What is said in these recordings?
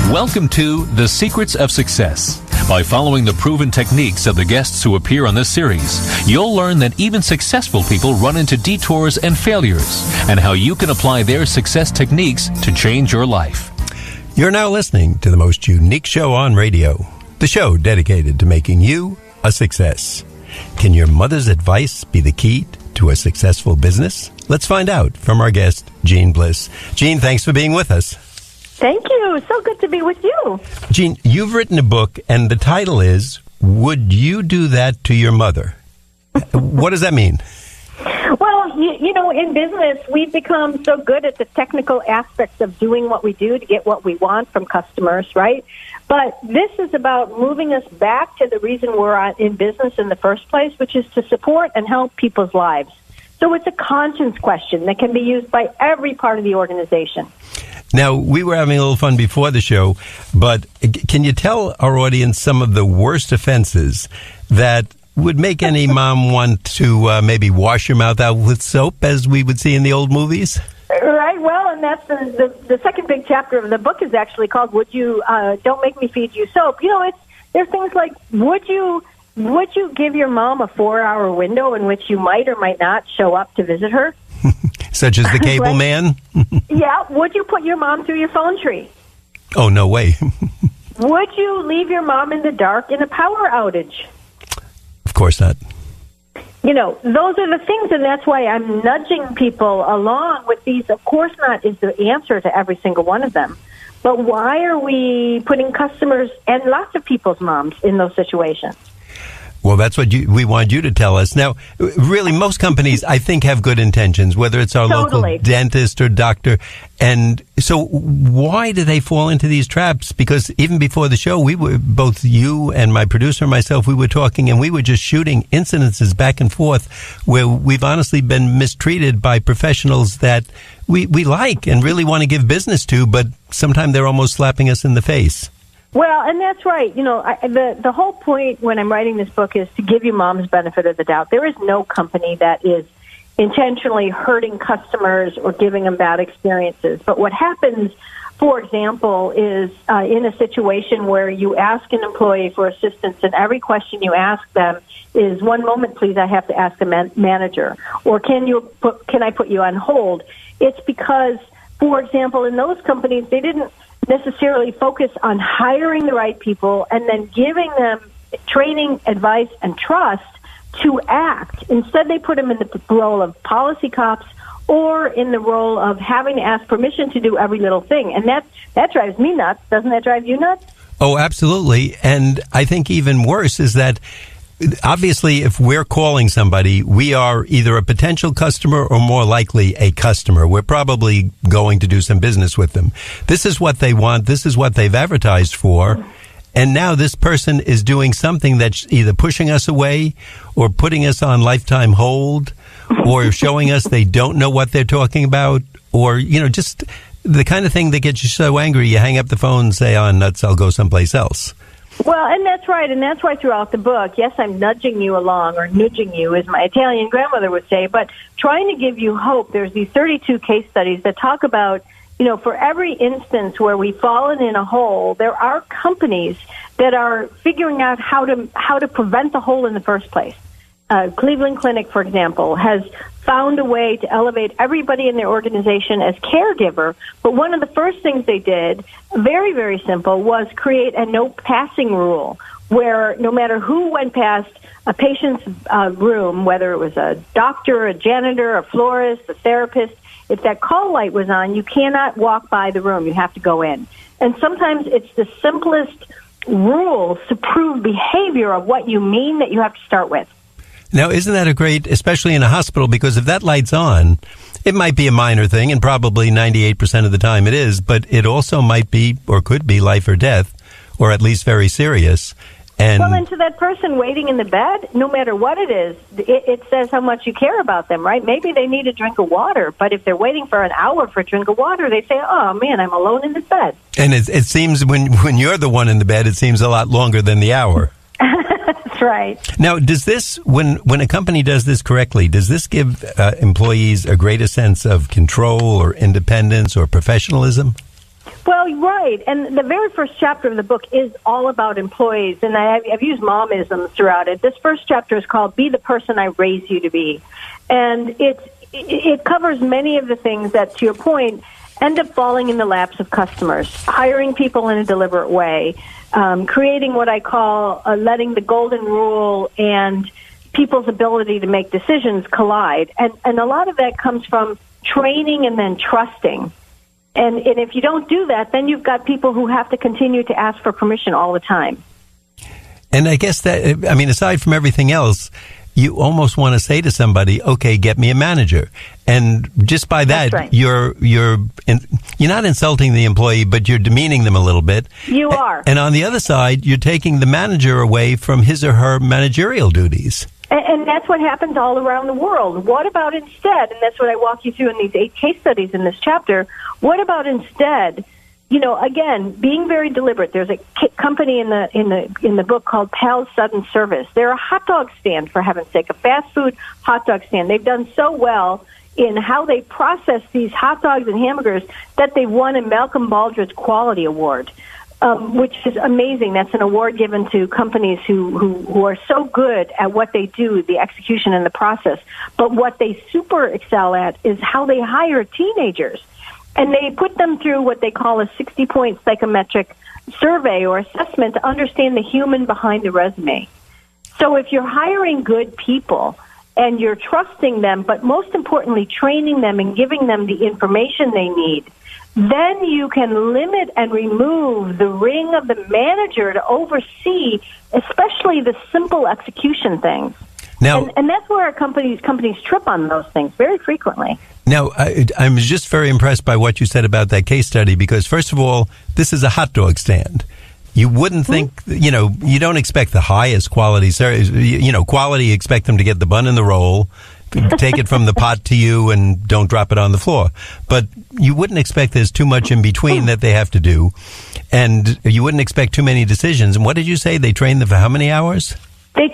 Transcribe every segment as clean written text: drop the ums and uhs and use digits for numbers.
Welcome to The Secrets of Success. By following the proven techniques of the guests who appear on this series, you'll learn that even successful people run into detours and failures, and how you can apply their success techniques to change your life. You're now listening to the most unique show on radio, the show dedicated to making you a success. Can your mother's advice be the key to a successful business? Let's find out from our guest, Jeanne Bliss. Jeanne, thanks for being with us. Thank you. So good to be with you. Jeanne, you've written a book, and the title is, Would You Do That to Your Mother? What does that mean? Well, you know, in business, we've become so good at the technical aspects of doing what we do to get what we want from customers, right? But this is about moving us back to the reason we're in business in the first place, which is to support and help people's lives. So it's a conscience question that can be used by every part of the organization. Now, we were having a little fun before the show, but can you tell our audience some of the worst offenses that would make any mom want to maybe wash her mouth out with soap, as we would see in the old movies? Right. Well, and that's the second big chapter of the book is actually called "Would You Don't Make Me Feed You Soap." You know, there's things like would you give your mom a 4-hour window in which you might or might not show up to visit her? Such as the cable right. man? Yeah. Would you put your mom through your phone tree? Oh, no way. Would you leave your mom in the dark in a power outage? Of course not. You know, those are the things, and that's why I'm nudging people along with these. Of course not is the answer to every single one of them. But why are we putting customers and lots of people's moms in those situations? Well, that's what we want you to tell us. Now, really, most companies, I think, have good intentions, whether it's our local dentist or doctor. And so why do they fall into these traps? Because even before the show, we were, both you and my producer and myself, we were talking, and we were just shooting incidences back and forth where we've honestly been mistreated by professionals that we like and really want to give business to, but sometimes they're almost slapping us in the face. Well, and that's right. You know, the whole point when I'm writing this book is to give you mom's benefit of the doubt. There is no company that is intentionally hurting customers or giving them bad experiences. But what happens, for example, is in a situation where you ask an employee for assistance and every question you ask them is, "1 moment, please, I have to ask the manager," or can I put you on hold? It's because, for example, in those companies, they didn't necessarily focus on hiring the right people and then giving them training, advice, and trust to act. Instead, they put them in the role of policy cops or in the role of having to ask permission to do every little thing. And that drives me nuts. Doesn't that drive you nuts? Oh, absolutely. And I think even worse is that obviously, if we're calling somebody, we are either a potential customer or more likely a customer. We're probably going to do some business with them. This is what they want. This is what they've advertised for. And now this person is doing something that's either pushing us away or putting us on lifetime hold or showing us they don't know what they're talking about, or, you know, just the kind of thing that gets you so angry you hang up the phone and say, "Oh, nuts, I'll go someplace else." Well, and that's right, and that's why throughout the book, yes, I'm nudging you along, or nudging you, as my Italian grandmother would say, but trying to give you hope. There's these 32 case studies that talk about, you know, for every instance where we've fallen in a hole, there are companies that are figuring out how to prevent the hole in the first place. Cleveland Clinic, for example, has found a way to elevate everybody in their organization as caregiver. But one of the first things they did, very, very simple, was create a no passing rule where no matter who went past a patient's room, whether it was a doctor, a janitor, a florist, a therapist, if that call light was on, you cannot walk by the room. You have to go in. And sometimes it's the simplest rules to prove behavior of what you mean that you have to start with. Now, isn't that a great, especially in a hospital, because if that light's on, it might be a minor thing, and probably 98% of the time it is, but it also might be, or could be, life or death, or at least very serious. And well, and to that person waiting in the bed, no matter what it is, it says how much you care about them, right? Maybe they need a drink of water, but if they're waiting for an hour for a drink of water, they say, "Oh, man, I'm alone in this bed." And it seems when you're the one in the bed, it seems a lot longer than the hour. That's right. Now, does this, when a company does this correctly, does this give employees a greater sense of control or independence or professionalism? Well, right. And the very first chapter of the book is all about employees. And I've used momisms throughout it. This first chapter is called Be the Person I Raised You to Be. And it covers many of the things that, to your point, end up falling in the laps of customers. Hiring people in a deliberate way. Creating what I call letting the golden rule and people's ability to make decisions collide. And a lot of that comes from training and then trusting. And if you don't do that, then you've got people who have to continue to ask for permission all the time. And I guess that, I mean, aside from everything else, you almost want to say to somebody, okay, get me a manager. And just by that, right. you're not insulting the employee, but you're demeaning them a little bit. You are. And on the other side, you're taking the manager away from his or her managerial duties. And that's what happens all around the world. What about instead, and that's what I walk you through in these 8 case studies in this chapter, what about instead, again, being very deliberate. There's a company in the book called Pal's Sudden Service. They're a hot dog stand, for heaven's sake, a fast food hot dog stand. They've done so well in how they process these hot dogs and hamburgers that they won a Malcolm Baldrige Quality Award. Which is amazing. That's an award given to companies who are so good at what they do, the execution and the process. But what they super excel at is how they hire teenagers. And they put them through what they call a 60-point psychometric survey or assessment to understand the human behind the resume. So if you're hiring good people and you're trusting them, but most importantly, training them and giving them the information they need, then you can limit and remove the ring of the manager to oversee, especially the simple execution things. Now, and that's where our companies trip on those things very frequently. Now, I'm just very impressed by what you said about that case study because, first of all, this is a hot dog stand. You wouldn't think, you don't expect the highest quality service. Quality, expect them to get the bun and the roll, take it from the pot to you and don't drop it on the floor. But you wouldn't expect there's too much in between that they have to do. And you wouldn't expect too many decisions. And what did you say? They train them for how many hours? They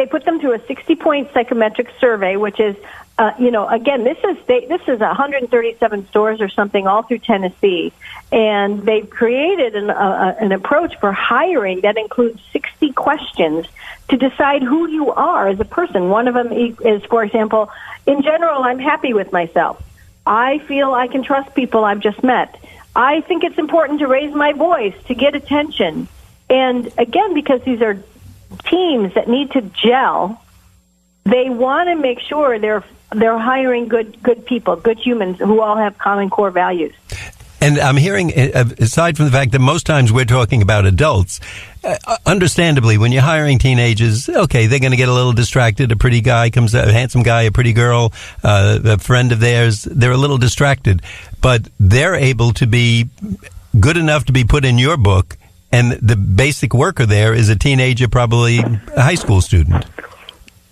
put them through a 60-point psychometric survey, which is, again, this is 137 stores or something all through Tennessee. And they've created an approach for hiring that includes 60 questions to decide who you are as a person. One of them is, for example, in general, I'm happy with myself. I feel I can trust people I've just met. I think it's important to raise my voice, to get attention. And again, because these are teams that need to gel, they want to make sure they're hiring good people, good humans who all have common core values. And I'm hearing, aside from the fact that most times we're talking about adults, understandably, when you're hiring teenagers, okay, they're going to get a little distracted. A pretty guy comes, a handsome guy, a pretty girl, a friend of theirs, they're a little distracted. But they're able to be good enough to be put in your book, and the basic worker there is a teenager, probably a high school student.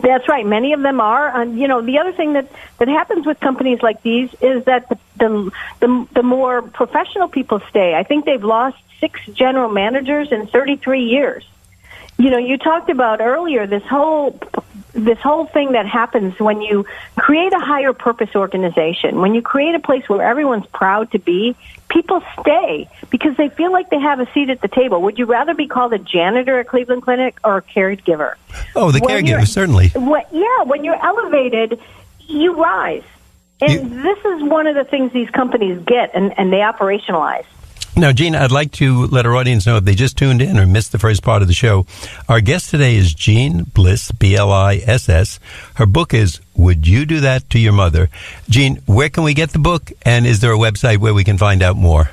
That's right. Many of them are. And, the other thing that happens with companies like these is that the more professional people stay. I think they've lost 6 general managers in 33 years. You talked about earlier this whole thing that happens when you create a higher purpose organization, when you create a place where everyone's proud to be, people stay because they feel like they have a seat at the table. Would you rather be called a janitor at Cleveland Clinic or a caregiver? Oh, the caregiver, certainly. When you're elevated, you rise. And this is one of the things these companies get and they operationalize. Now, Jeanne, I'd like to let our audience know if they just tuned in or missed the first part of the show. Our guest today is Jeanne Bliss, Bliss. Her book is Would You Do That to Your Mother? Jeanne, where can we get the book? And is there a website where we can find out more?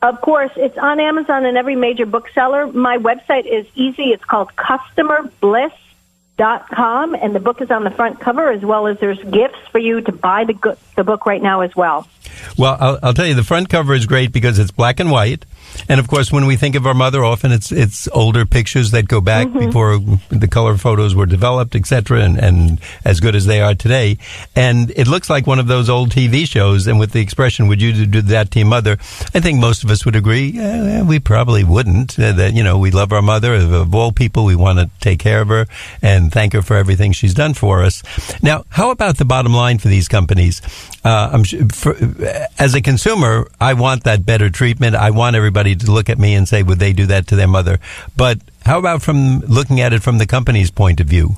Of course. It's on Amazon and every major bookseller. My website is easy. It's called customerbliss.com, and the book is on the front cover, as well as there's gifts for you to buy the book right now as well. Well, I'll tell you, the front cover is great because it's black and white, And of course, when we think of our mother, often it's older pictures that go back before the color photos were developed, etc., and as good as they are today. And it looks like one of those old TV shows. And with the expression, "Would you do that to your mother?" I think most of us would agree. We probably wouldn't. That we love our mother. Of all people, we want to take care of her and thank her for everything she's done for us. Now, how about the bottom line for these companies? As a consumer, I want that better treatment. I want everybody to look at me and say, would they do that to their mother? But how about from looking at it from the company's point of view?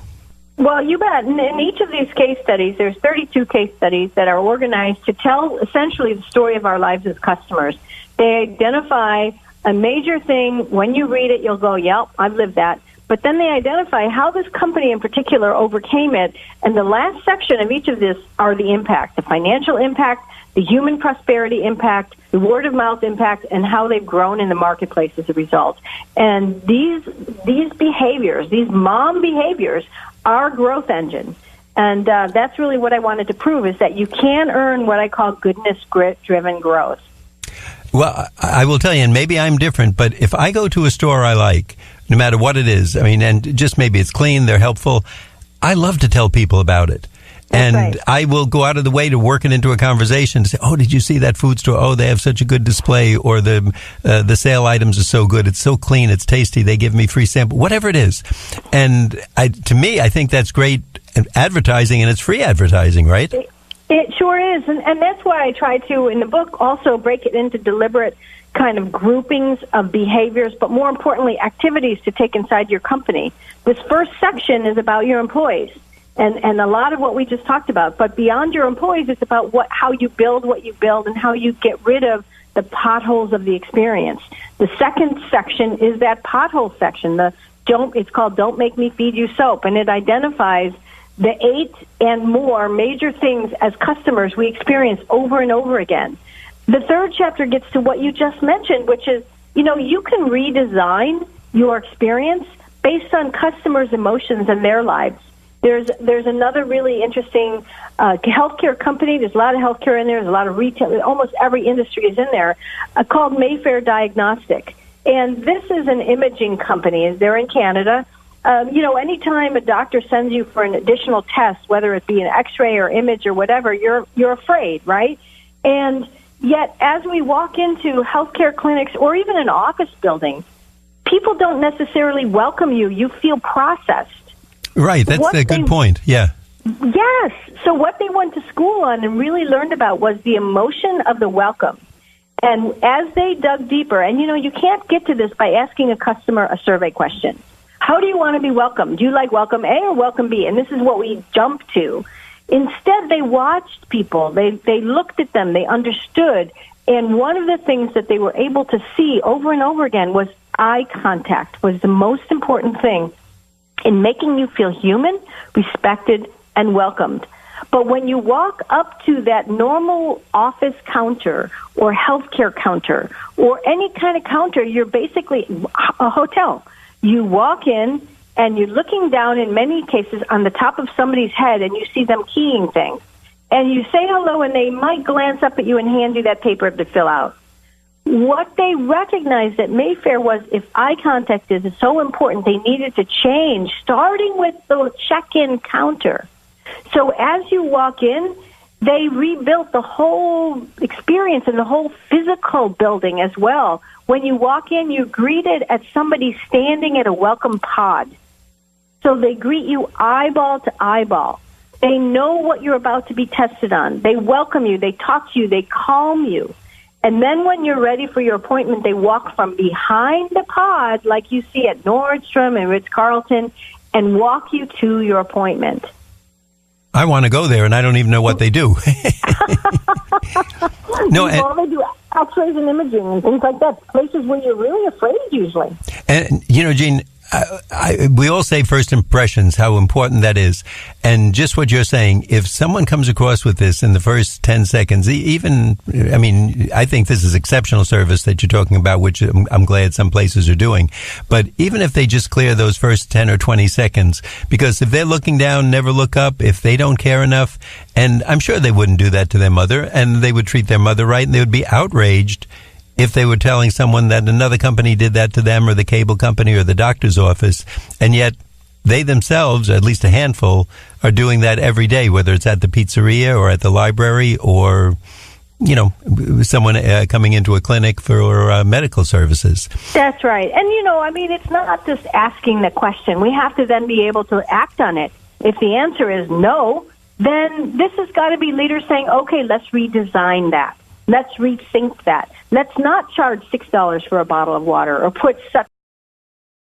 Well, you bet. In each of these case studies, there's 32 case studies that are organized to tell essentially the story of our lives as customers. They identify a major thing. When you read it, you'll go, yep, I've lived that. But then they identify how this company in particular overcame it. And the last section of each of this are the impact, the financial impact, the human prosperity impact, the word of mouth impact, and how they've grown in the marketplace as a result. And these behaviors, these mom behaviors, are growth engine. And that's really what I wanted to prove, is that you can earn what I call goodness grit-driven growth. Well, I will tell you, and maybe I'm different, but if I go to a store I like, no matter what it is, I mean, and just maybe it's clean, they're helpful, I love to tell people about it. And right. I will go out of the way to work it into a conversation to say, oh, did you see that food store? Oh, they have such a good display, or the sale items are so good. It's so clean. It's tasty. They give me free sample, whatever it is. And to me, I think that's great advertising, and it's free advertising, right? It sure is. And that's why I try to, in the book, also break it into deliberate kind of groupings of behaviors, but more importantly, activities to take inside your company. This first section is about your employees. And a lot of what we just talked about. But beyond your employees, it's about how you build what you build and how you get rid of the potholes of the experience. The second section is that pothole section. It's called Don't Make Me Feed You Soap, and it identifies the 8 and more major things as customers we experience over and over again. The third chapter gets to what you just mentioned, which is, you can redesign your experience based on customers' emotions and their lives. There's another really interesting healthcare company. There's a lot of healthcare in there. There's a lot of retail. Almost every industry is in there, called Mayfair Diagnostic. And this is an imaging company. They're in Canada. Anytime a doctor sends you for an additional test, whether it be an X-ray or image or whatever, you're afraid, right? And yet, as we walk into healthcare clinics or even an office building, people don't necessarily welcome you. You feel processed. Right, that's a good point, yeah. Yes. So what they went to school on and really learned about was the emotion of the welcome. And as they dug deeper, and you can't get to this by asking a customer a survey question. How do you want to be welcomed? Do you like welcome A or welcome B? And this is what we jump to. Instead, they watched people. They looked at them. They understood. And one of the things that they were able to see over and over again was eye contact was the most important thing in making you feel human, respected, and welcomed. But when you walk up to that normal office counter or healthcare counter or any kind of counter, you're basically a hotel. You walk in and you're looking down in many cases on the top of somebody's head and you see them keying things. And you say hello and they might glance up at you and hand you that paper to fill out. What they recognized at Mayfair was if eye contact is so important, they needed to change, starting with the check-in counter. So as you walk in, they rebuilt the whole experience and the whole physical building as well. When you walk in, you're greeted as somebody standing at a welcome pod. So they greet you eyeball to eyeball. They know what you're about to be tested on. They welcome you. They talk to you. They calm you. And then when you're ready for your appointment, they walk from behind the pod, like you see at Nordstrom and Ritz-Carlton, and walk you to your appointment. I want to go there, and I don't even know what they do. No, they do X-rays and imaging and things like that. Places where you're really afraid, usually. And, Jeanne, we all say first impressions, how important that is. And just what you're saying, if someone comes across with this in the first 10 seconds, I think this is exceptional service that you're talking about, which I'm glad some places are doing. But even if they just clear those first 10 or 20 seconds, because if they're looking down, never look up, if they don't care enough, and I'm sure they wouldn't do that to their mother, and they would treat their mother right, and they would be outraged if they were telling someone that another company did that to them, or the cable company or the doctor's office, and yet they themselves, at least a handful, are doing that every day, whether it's at the pizzeria or at the library or, you know, someone coming into a clinic for medical services. That's right. And, you know, I mean, it's not just asking the question. We have to then be able to act on it. If the answer is no, then this has got to be leaders saying, okay, let's redesign that. Let's rethink that. Let's not charge $6 for a bottle of water or put such